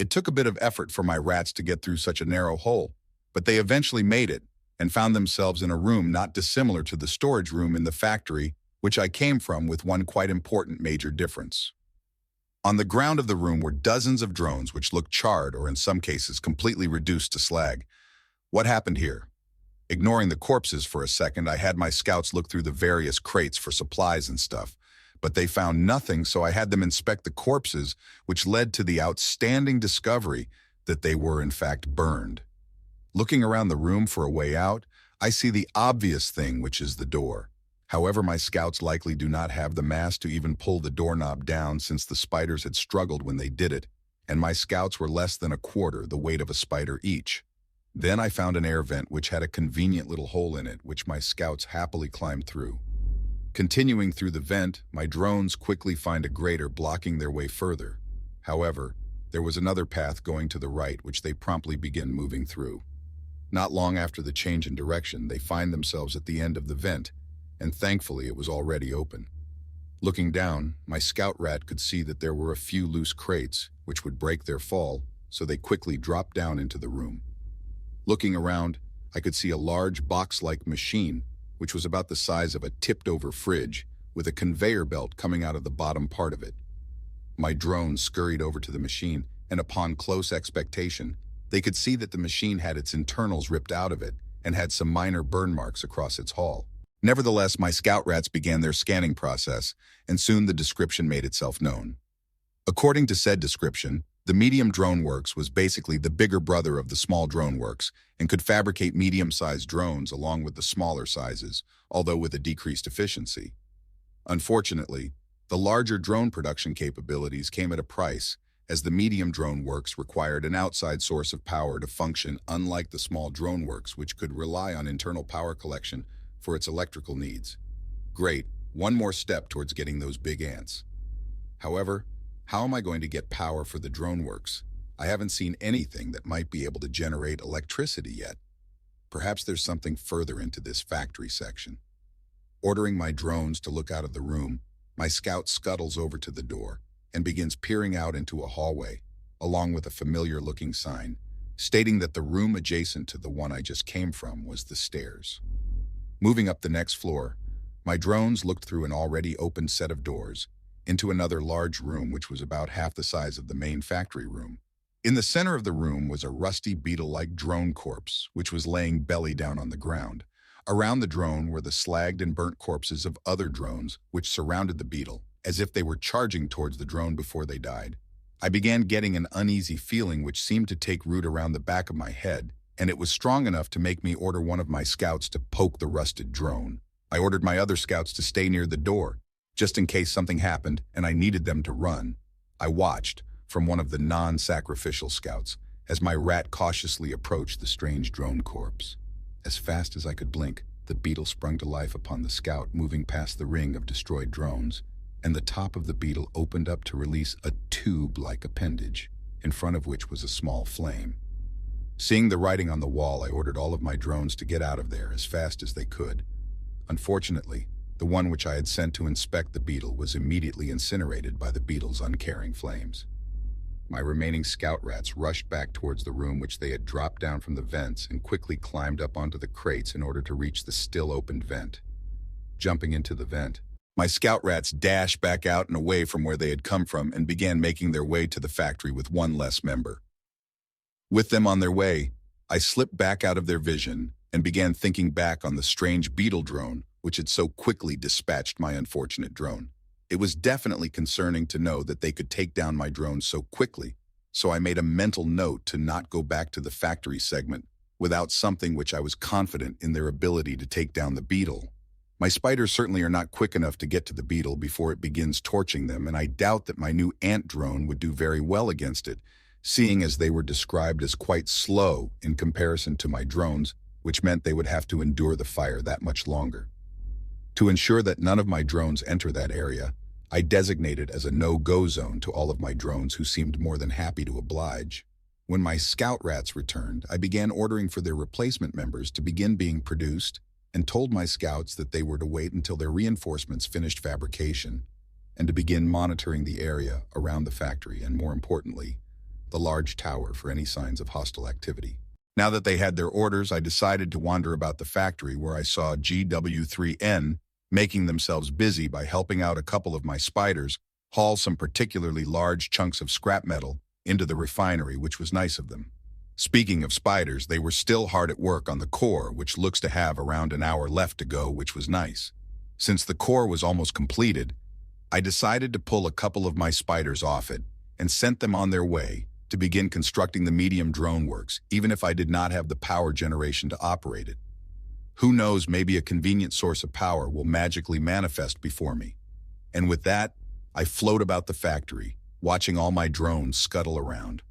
It took a bit of effort for my rats to get through such a narrow hole, but they eventually made it and found themselves in a room not dissimilar to the storage room in the factory which I came from, with one quite important major difference. On the ground of the room were dozens of drones which looked charred or in some cases completely reduced to slag. What happened here? Ignoring the corpses for a second, I had my scouts look through the various crates for supplies and stuff, but they found nothing, so I had them inspect the corpses, which led to the outstanding discovery that they were in fact burned. Looking around the room for a way out, I see the obvious thing, which is the door. However, my scouts likely do not have the mass to even pull the doorknob down, since the spiders had struggled when they did it, and my scouts were less than a quarter the weight of a spider each. Then I found an air vent which had a convenient little hole in it, which my scouts happily climbed through. Continuing through the vent, my drones quickly find a grater blocking their way further. However, there was another path going to the right which they promptly begin moving through. Not long after the change in direction, they find themselves at the end of the vent, and thankfully it was already open. Looking down, my scout rat could see that there were a few loose crates, which would break their fall, so they quickly dropped down into the room. Looking around, I could see a large box-like machine, which was about the size of a tipped-over fridge, with a conveyor belt coming out of the bottom part of it. My drones scurried over to the machine, and upon close expectation, they could see that the machine had its internals ripped out of it and had some minor burn marks across its hull. Nevertheless, my scout rats began their scanning process, and soon the description made itself known. According to said description, the medium drone works was basically the bigger brother of the small drone works and could fabricate medium-sized drones along with the smaller sizes, although with a decreased efficiency. Unfortunately, the larger drone production capabilities came at a price, as the medium drone works required an outside source of power to function, unlike the small drone works, which could rely on internal power collection for its electrical needs. Great, one more step towards getting those big ants. However, how am I going to get power for the drone works? I haven't seen anything that might be able to generate electricity yet. Perhaps there's something further into this factory section. Ordering my drones to look out of the room, my scout scuttles over to the door and begins peering out into a hallway, along with a familiar-looking sign, stating that the room adjacent to the one I just came from was the stairs. Moving up the next floor, my drones looked through an already open set of doors into another large room which was about half the size of the main factory room. In the center of the room was a rusty beetle-like drone corpse, which was laying belly down on the ground. Around the drone were the slagged and burnt corpses of other drones which surrounded the beetle, as if they were charging towards the drone before they died. I began getting an uneasy feeling which seemed to take root around the back of my head, and it was strong enough to make me order one of my scouts to poke the rusted drone. I ordered my other scouts to stay near the door, just in case something happened and I needed them to run. I watched from one of the non-sacrificial scouts as my rat cautiously approached the strange drone corpse. As fast as I could blink, the beetle sprung to life upon the scout, moving past the ring of destroyed drones, and the top of the beetle opened up to release a tube-like appendage, in front of which was a small flame. Seeing the writing on the wall, I ordered all of my drones to get out of there as fast as they could. Unfortunately, the one which I had sent to inspect the beetle was immediately incinerated by the beetle's uncaring flames. My remaining scout rats rushed back towards the room which they had dropped down from the vents and quickly climbed up onto the crates in order to reach the still-opened vent. Jumping into the vent, my scout rats dashed back out and away from where they had come from and began making their way to the factory with one less member. With them on their way, I slipped back out of their vision and began thinking back on the strange beetle drone which had so quickly dispatched my unfortunate drone. It was definitely concerning to know that they could take down my drones so quickly, so I made a mental note to not go back to the factory segment without something which I was confident in their ability to take down the beetle. My spiders certainly are not quick enough to get to the beetle before it begins torching them, and I doubt that my new ant drone would do very well against it, seeing as they were described as quite slow in comparison to my drones, which meant they would have to endure the fire that much longer. To ensure that none of my drones enter that area, I designated as a no-go zone to all of my drones, who seemed more than happy to oblige. When my scout rats returned, I began ordering for their replacement members to begin being produced and told my scouts that they were to wait until their reinforcements finished fabrication and to begin monitoring the area around the factory and, more importantly, the large tower, for any signs of hostile activity. Now that they had their orders, I decided to wander about the factory where I saw GW3N making themselves busy by helping out a couple of my spiders haul some particularly large chunks of scrap metal into the refinery, which was nice of them. Speaking of spiders, they were still hard at work on the core, which looks to have around an hour left to go, which was nice. Since the core was almost completed, I decided to pull a couple of my spiders off it and sent them on their way to begin constructing the medium drone works, even if I did not have the power generation to operate it. Who knows, maybe a convenient source of power will magically manifest before me. And with that, I float about the factory, watching all my drones scuttle around.